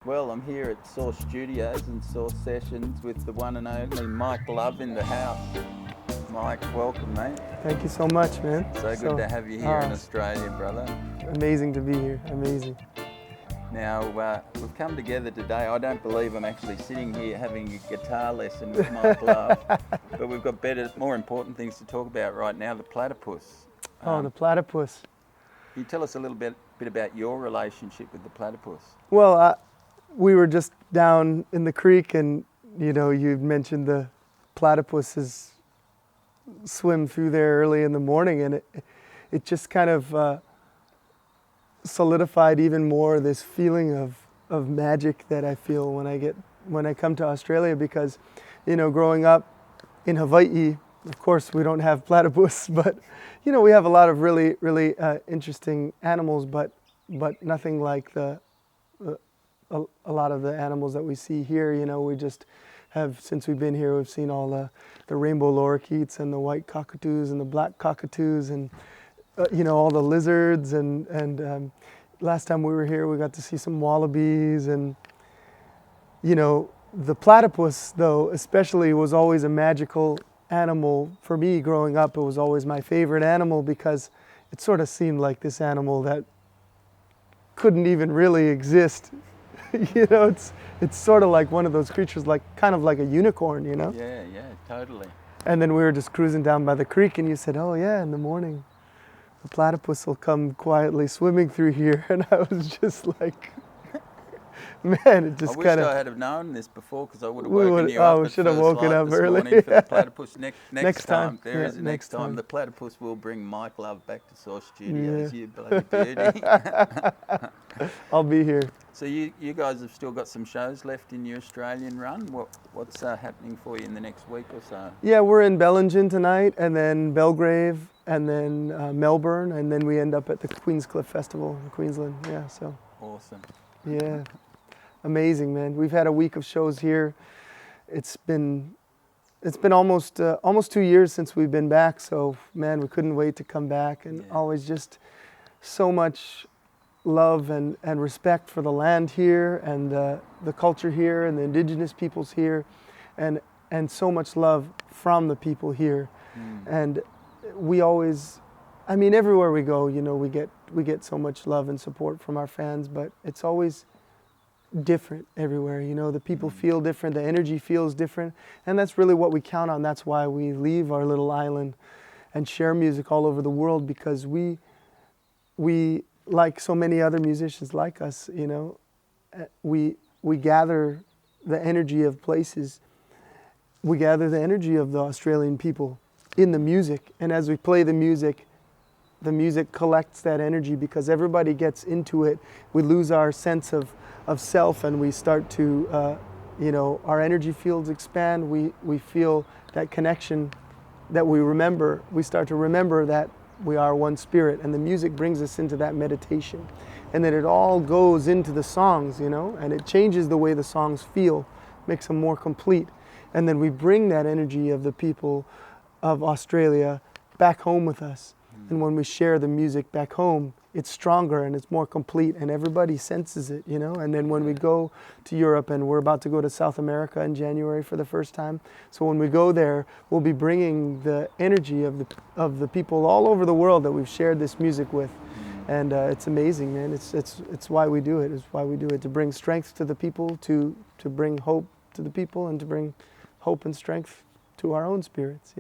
Well, I'm here at Sorce Studios and Sorce Sessions with the one and only Mike Love in the house. Mike, welcome, mate. Thank you so much, man. So good to have you here in Australia, brother. Amazing to be here, amazing. Now, we've come together today. I don't believe I'm actually sitting here having a guitar lesson with Mike Love, but we've got better, more important things to talk about right now, the platypus. The platypus. Can you tell us a little bit about your relationship with the platypus? Well, we were just down in the creek and, you mentioned the platypuses swim through there early in the morning, and it just kind of solidified even more this feeling of magic that I feel when I come to Australia, because, growing up in Hawaii, of course we don't have platypus, but we have a lot of really interesting animals, but nothing like a lot of the animals that we see here. We just have, since we've been here, we've seen all the rainbow lorikeets and the white cockatoos and the black cockatoos and all the lizards, and last time we were here we got to see some wallabies, and the platypus, though, especially, was always a magical animal for me growing up. It was always my favorite animal because it sort of seemed like this animal that couldn't even really exist. It's sort of like one of those creatures, kind of like a unicorn, Yeah, totally. And then we were just cruising down by the creek, and you said, oh yeah, in the morning the platypus will come quietly swimming through here. And I was just like, man, it just kind of... I wish I had have known this before, because I would have woken you up. Oh, we should have woken up early. For the platypus. Next time. There is a next time. time. The platypus will bring Mike Love back to Sorce Studios. Yeah. You bloody beauty. I'll be here. So you guys have still got some shows left in your Australian run. What's happening for you in the next week or so? Yeah, we're in Bellingen tonight, and then Belgrave, and then Melbourne, and then we end up at the Queenscliff Festival in Queensland. Yeah, so. Awesome. Yeah, amazing, man. We've had a week of shows here. It's been almost 2 years since we've been back. So, man, we couldn't wait to come back, and always just so much love and respect for the land here, and the culture here, and the indigenous peoples here, and so much love from the people here. And we always, everywhere we go, we get so much love and support from our fans, but it's always different everywhere. The people feel different, the energy feels different, and that's really what we count on. That's why we leave our little island and share music all over the world, because we like so many other musicians like us, we gather the energy of places. We gather the energy of the Australian people in the music, and as we play the music collects that energy, because everybody gets into it. We lose our sense of self, and we start to, our energy fields expand. We feel that connection that we remember. We start to remember that we are one spirit, and the music brings us into that meditation, and then it all goes into the songs, and it changes the way the songs feel, makes them more complete, and then we bring that energy of the people of Australia back home with us. And when we share the music back home, it's stronger and it's more complete, and everybody senses it, And then when we go to Europe, and we're about to go to South America in January for the first time, so when we go there, we'll be bringing the energy of the people all over the world that we've shared this music with. And it's amazing, man. It's why we do it. It's why we do it, to bring strength to the people, to bring hope to the people, and to bring hope and strength to our own spirits,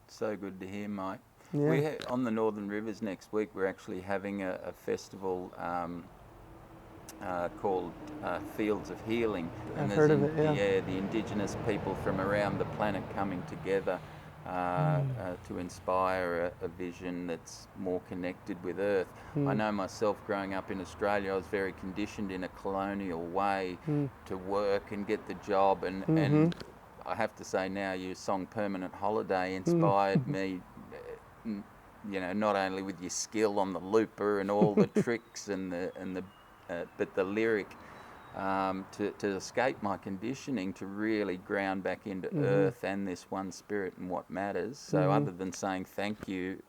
So good to hear, Mike. Yeah. On the Northern Rivers next week, we're actually having a festival called Fields of Healing. I've heard of it, yeah. Yeah, the indigenous people from around the planet coming together to inspire a vision that's more connected with Earth. I know myself, growing up in Australia, I was very conditioned in a colonial way to work and get the job, and I have to say now, your song Permanent Holiday inspired me, not only with your skill on the looper and all the tricks but the lyric, to escape my conditioning, to really ground back into Earth and this one spirit and what matters. So other than saying thank you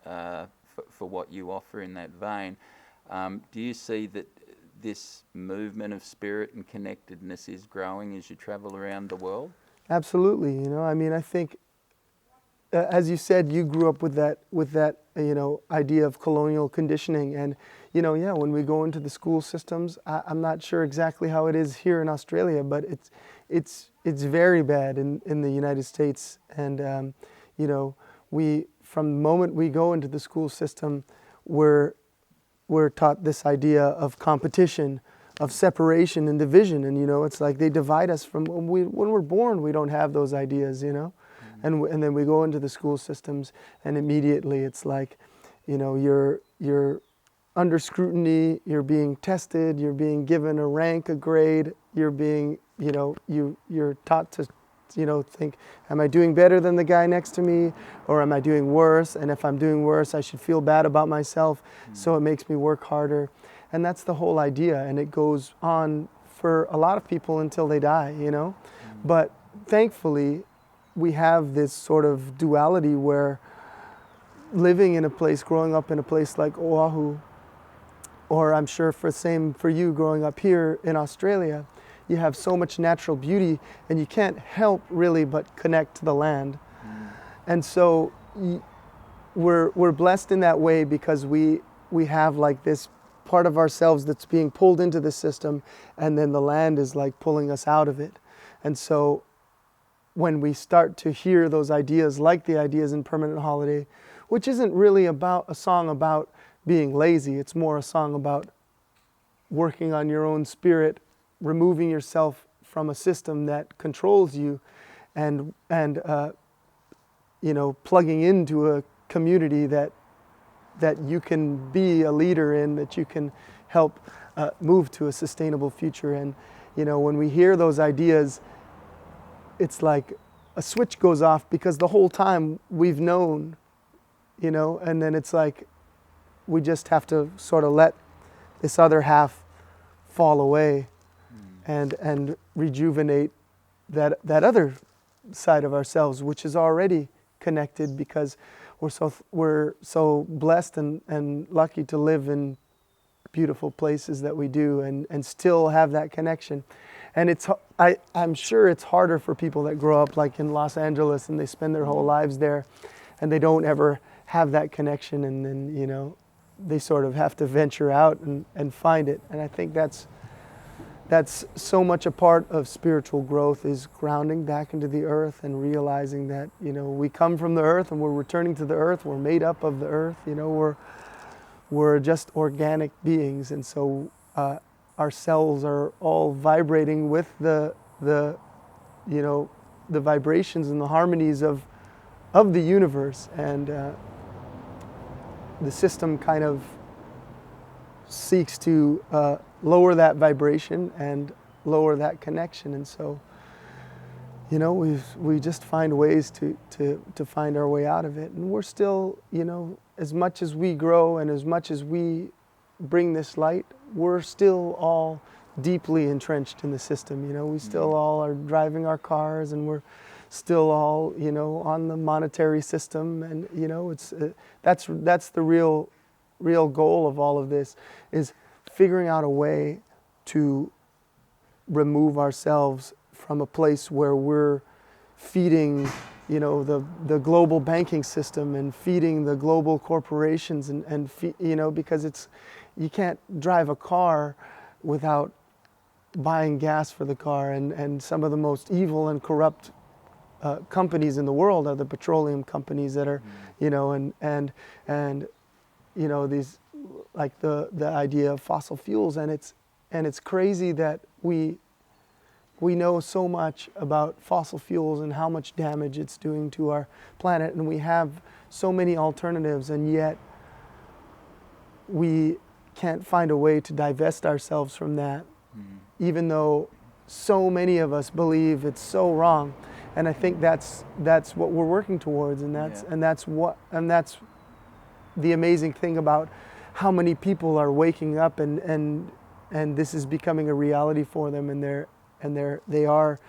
for what you offer in that vein, do you see that this movement of spirit and connectedness is growing as you travel around the world? Absolutely. You know, I mean, I think, as you said, you grew up with that idea of colonial conditioning, and yeah, when we go into the school systems, I'm not sure exactly how it is here in Australia, but it's very bad in the United States, and we, from the moment we go into the school system, we're taught this idea of competition, of separation and division, and it's like they divide us from when we're born. We don't have those ideas, and then we go into the school systems, and immediately it's like, you're under scrutiny, you're being tested, you're being given a rank, a grade, you're being, you're taught to, think, am I doing better than the guy next to me, or am I doing worse? And if I'm doing worse, I should feel bad about myself, so it makes me work harder. And that's the whole idea, and it goes on for a lot of people until they die, But thankfully, we have this sort of duality where living in a place, growing up in a place like Oahu, or I'm sure same for you growing up here in Australia, you have so much natural beauty, and you can't help really but connect to the land. And so we're blessed in that way, because we have like this part of ourselves that's being pulled into the system, and then the land is like pulling us out of it. And so when we start to hear those ideas, like the ideas in Permanent Holiday, which isn't really about a song about being lazy, it's more a song about working on your own spirit, removing yourself from a system that controls you, and plugging into a community that you can be a leader in, that you can help move to a sustainable future. And when we hear those ideas, it's like a switch goes off, because the whole time we've known, and then it's like we just have to sort of let this other half fall away, and rejuvenate that other side of ourselves, which is already connected, because we're so blessed and lucky to live in beautiful places that we do, and still have that connection. And I'm sure it's harder for people that grow up like in Los Angeles, and they spend their whole lives there, and they don't ever have that connection, and then they sort of have to venture out and find it. And I think that's so much a part of spiritual growth, is grounding back into the earth and realizing that we come from the earth and we're returning to the earth. We're made up of the earth. We're just organic beings, and so our cells are all vibrating with the vibrations and the harmonies of the universe, and the system kind of seeks to lower that vibration and lower that connection. And so we just find ways to find our way out of it. And we're still, as much as we grow and as much as we bring this light, we're still all deeply entrenched in the system. We still all are driving our cars, and we're still all on the monetary system, and it's that's the real goal of all of this, is figuring out a way to remove ourselves from a place where we're feeding the global banking system and feeding the global corporations, and because you can't drive a car without buying gas for the car, and some of the most evil and corrupt companies in the world are the petroleum companies that are these, like the idea of fossil fuels. And it's crazy that we know so much about fossil fuels and how much damage it's doing to our planet, and we have so many alternatives, and yet we can't find a way to divest ourselves from that, even though so many of us believe it's so wrong. And I think that's what we're working towards, and that's the amazing thing about how many people are waking up, and this is becoming a reality for them, and they are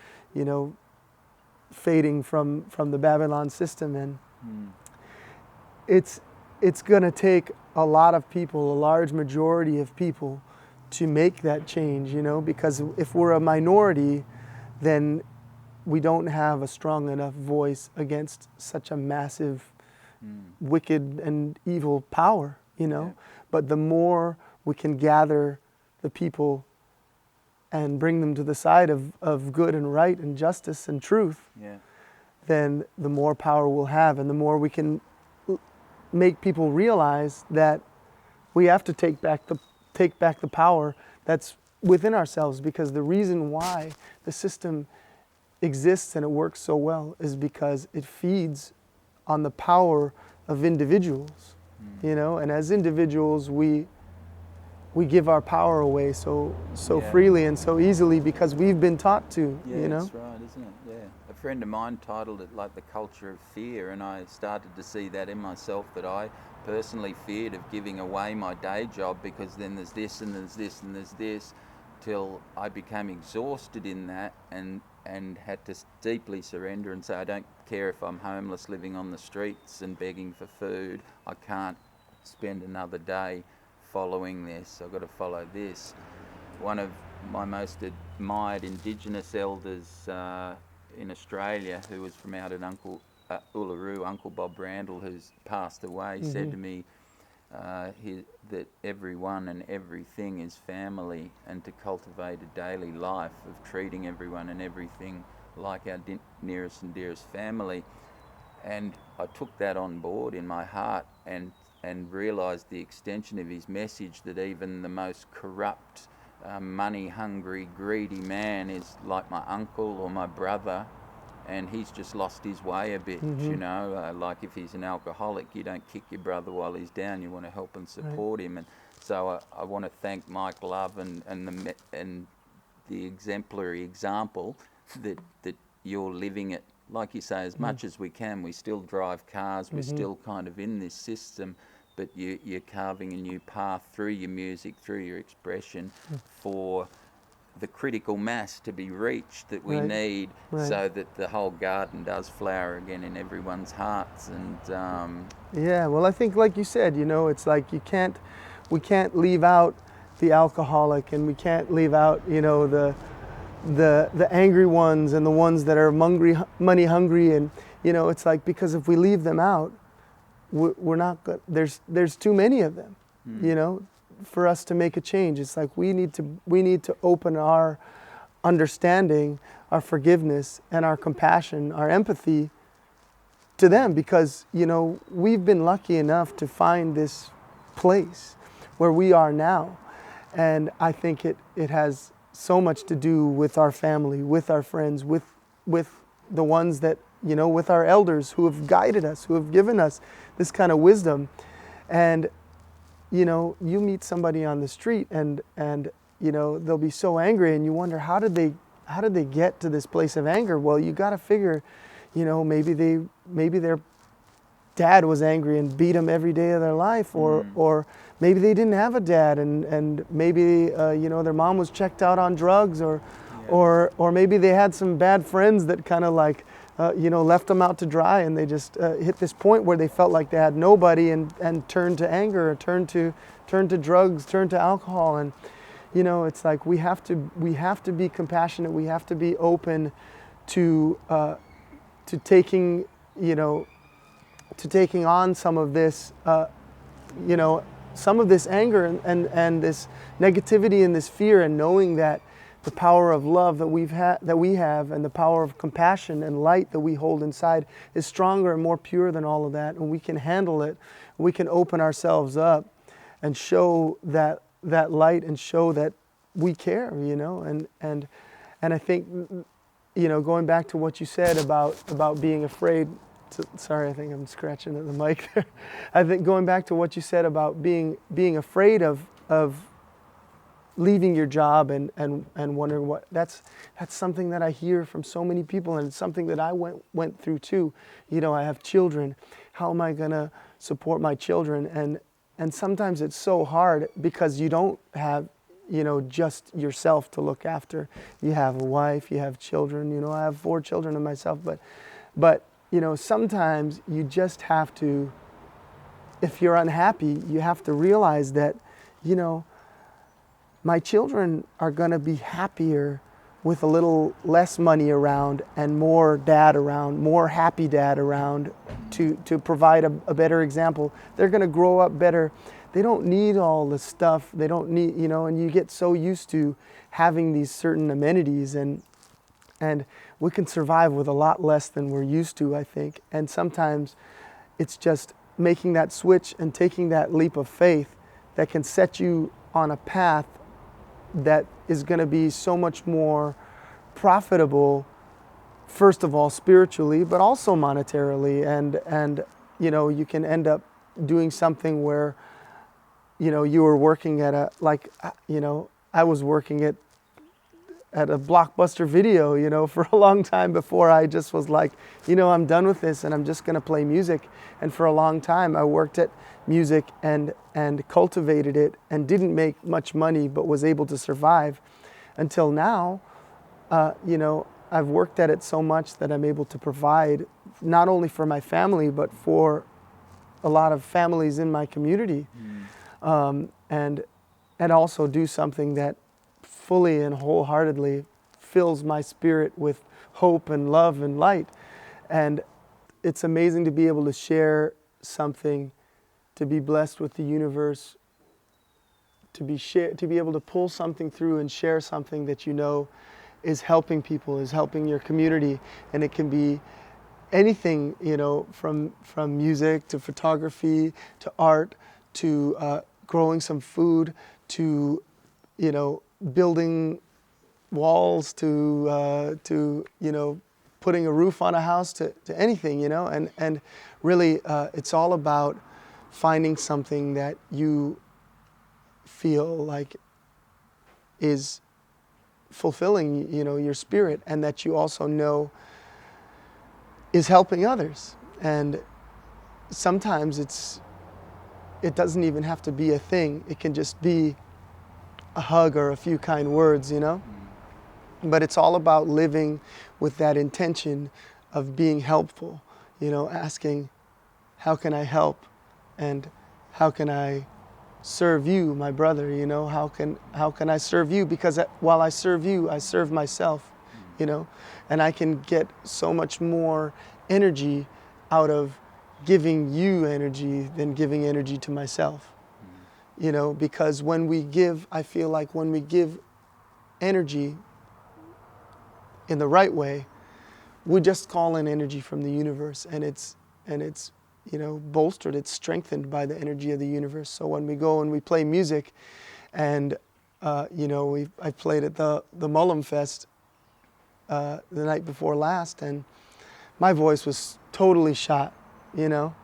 fading from the Babylon system. And it's going to take a lot of people, a large majority of people, to make that change, you know, because if we're a minority, then we don't have a strong enough voice against such a massive, wicked and evil power, you know. Yeah. But the more we can gather the people and bring them to the side of good and right and justice and truth, Yeah. then the more power we'll have, and the more we can make people realize that we have to take back the power that's within ourselves, because the reason why the system exists and it works so well is because it feeds on the power of individuals, you know, and as individuals we give our power away so Yeah. freely and so easily because we've been taught to, Yeah, you know. that's right, isn't it? Yeah. A friend of mine titled it like the culture of fear, and I started to see that in myself, that I personally feared of giving away my day job because then there's this and there's this and there's this, till I became exhausted in that and had to deeply surrender and say, I don't care if I'm homeless living on the streets and begging for food, I can't spend another day following this, I've got to follow this. One of my most admired Indigenous elders in Australia, who was from out at Uluru, Uncle Bob Randall, who's passed away, said to me that everyone and everything is family, and to cultivate a daily life of treating everyone and everything like our nearest and dearest family. And I took that on board in my heart and realised the extension of his message, that even the most corrupt, money-hungry, greedy man is like my uncle or my brother, and he's just lost his way a bit, you know, like if he's an alcoholic, you don't kick your brother while he's down, you want to help and support him. And so I want to thank Mike Love and the exemplary example that you're living it. Like you say, as much as we can, we still drive cars, we're still kind of in this system, but you're carving a new path through your music, through your expression, for the critical mass to be reached that we need, so that the whole garden does flower again in everyone's hearts. And yeah, well, I think like you said, you know, it's like we can't leave out the alcoholic, and we can't leave out, you know, the angry ones and the ones that are money hungry, and you know, it's like, because if we leave them out, we're not good. There's too many of them, you know, for us to make a change. It's like we need to open our understanding, our forgiveness, and our compassion, our empathy to them, because you know, we've been lucky enough to find this place where we are now, and I think it has so much to do with our family, with our friends, with the ones that, you know, with our elders who have guided us, who have given us this kind of wisdom. And you know, you meet somebody on the street and you know, they'll be so angry, and you wonder, how did they get to this place of anger? Well, you got to figure, you know, maybe their dad was angry and beat them every day of their life, or maybe they didn't have a dad, and maybe you know, their mom was checked out on drugs, or maybe they had some bad friends that kind of like you know, left them out to dry, and they just hit this point where they felt like they had nobody, and turned to anger, or turned to drugs, turned to alcohol. And you know, it's like we have to be compassionate. We have to be open to taking, you know, to taking on some of this, you know, some of this anger and this negativity and this fear, and knowing that the power of love that we have, and the power of compassion and light that we hold inside is stronger and more pure than all of that, and we can handle it. We can open ourselves up and show that light, and show that we care, you know. And I think, you know, going back to what you said about being afraid. Sorry, I think I'm scratching at the mic there. I think going back to what you said about being afraid of leaving your job and wondering what, that's something that I hear from so many people, and it's something that I went through too. You know, I have children. How am I gonna support my children? And sometimes it's so hard because you don't have, you know, just yourself to look after. You have a wife, you have children. You know, I have 4 children of myself, but you know, sometimes you just have to, if you're unhappy, you have to realize that, you know, my children are going to be happier with a little less money around and more dad around, more happy dad around to provide a better example. They're going to grow up better. They don't need all the stuff. They don't need, you know, and you get so used to having these certain amenities, and we can survive with a lot less than we're used to, I think. And sometimes it's just making that switch and taking that leap of faith that can set you on a path that is going to be so much more profitable, first of all spiritually, but also monetarily, and you know, you can end up doing something where, you know, you were working at a, like, you know, I was working at a Blockbuster Video, you know, for a long time before I just was like, you know, I'm done with this and I'm just going to play music. And for a long time I worked at music and cultivated it and didn't make much money, but was able to survive until now. You know, I've worked at it so much that I'm able to provide not only for my family, but for a lot of families in my community. And also do something that fully and wholeheartedly fills my spirit with hope and love and light. And it's amazing to be able to share something, to be blessed with the universe, to be able to pull something through and share something that you know is helping people, is helping your community. And it can be anything, you know, from music to photography to art to growing some food to, you know, building walls to you know, putting a roof on a house to anything, you know, and really it's all about finding something that you feel like is fulfilling, you know, your spirit, and that you also know is helping others. And sometimes it doesn't even have to be a thing. It can just be a hug or a few kind words, you know? But it's all about living with that intention of being helpful, you know, asking, how can I help? And how can I serve you, my brother, you know? How can I serve you? Because while I serve you, I serve myself, you know? And I can get so much more energy out of giving you energy than giving energy to myself. You know, because when we give, I feel like when we give energy in the right way, we just call in energy from the universe, and it's you know, bolstered, it's strengthened by the energy of the universe. So when we go and we play music, and you know, I played at the Mullum Fest the night before last, and my voice was totally shot, you know.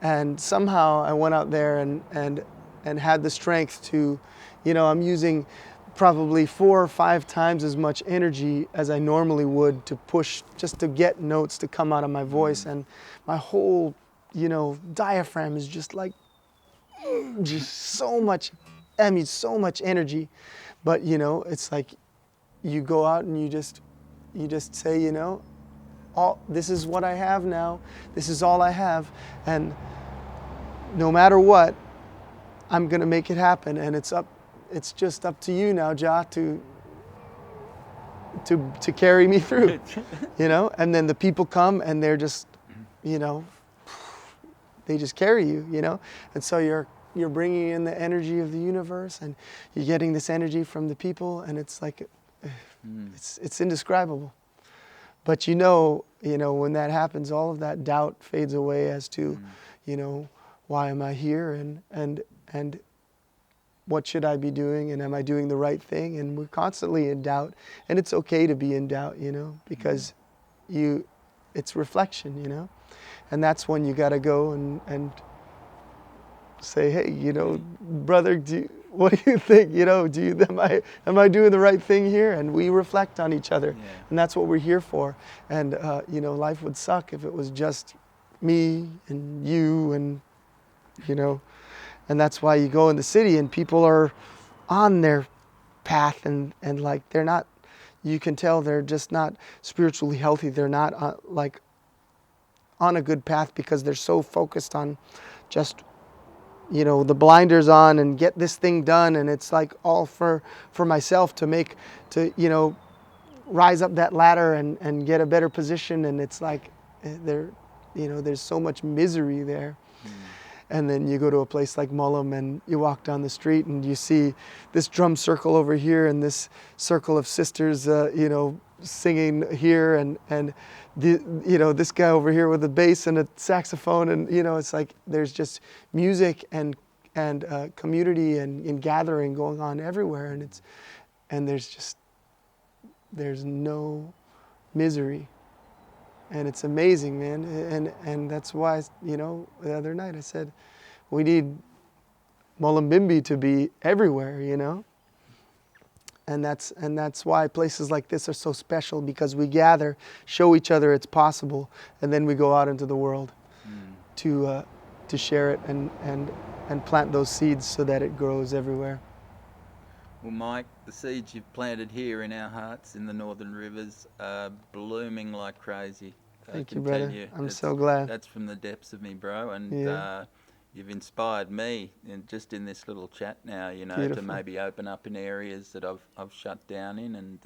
And somehow I went out there and had the strength to, you know, I'm using probably 4 or 5 times as much energy as I normally would to push, just to get notes to come out of my voice. And my whole, you know, diaphragm is just like, just so much, I mean, so much energy. But, you know, it's like you go out and you just say, you know, this is what I have now. This is all I have. And no matter what, I'm going to make it happen. And it's just up to you now, Ja, to carry me through, you know? And then the people come and they're just, you know, they just carry you, you know? And so you're bringing in the energy of the universe, and you're getting this energy from the people, and it's like, it's indescribable. But you know, when that happens, all of that doubt fades away as to, you know, why am I here, and what should I be doing, and am I doing the right thing? And we're constantly in doubt, and it's okay to be in doubt, you know, because it's reflection, you know, and that's when you got to go and say, hey, you know, brother, what do you think? You know, am I doing the right thing here? And we reflect on each other, and that's what we're here for. And you know, life would suck if it was just me and you, and you know, and that's why you go in the city and people are on their path, and like they're not. You can tell they're just not spiritually healthy. They're not like on a good path because they're so focused on just, you know, the blinders on and get this thing done, and it's like all for myself to you know, rise up that ladder and get a better position, and it's like there, you know, there's so much misery there. And then you go to a place like Mullum and you walk down the street and you see this drum circle over here and this circle of sisters, you know, singing here, and you know, this guy over here with a bass and a saxophone, and you know, it's like there's just music and community and gathering going on everywhere, and there's no misery. And it's amazing, man. And that's why, you know, the other night I said, we need Mullumbimby to be everywhere, you know. And that's why places like this are so special, because we gather, show each other it's possible, and then we go out into the world to share it and plant those seeds so that it grows everywhere. Well, Mike, the seeds you've planted here in our hearts in the Northern Rivers are blooming like crazy. Thank you, brother. I'm so glad. That's from the depths of me, bro. And Yeah. you've inspired me, and just in this little chat now, you know, Beautiful. to maybe open up in areas that I've shut down in. And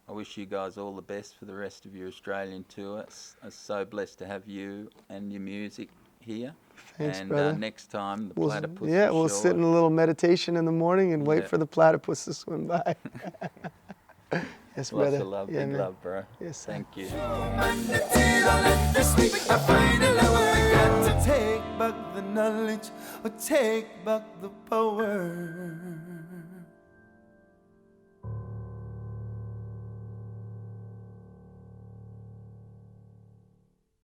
I wish you guys all the best for the rest of your Australian tour. I'm so blessed to have you and your music here. Thanks, and brother. Next time, the We'll platypus sit in a little meditation in the morning and wait for the platypus to swim by. Yes, Lots brother. of love, Yeah, big man. love, bro. Yes, Thank you. Take back the knowledge or take back the power.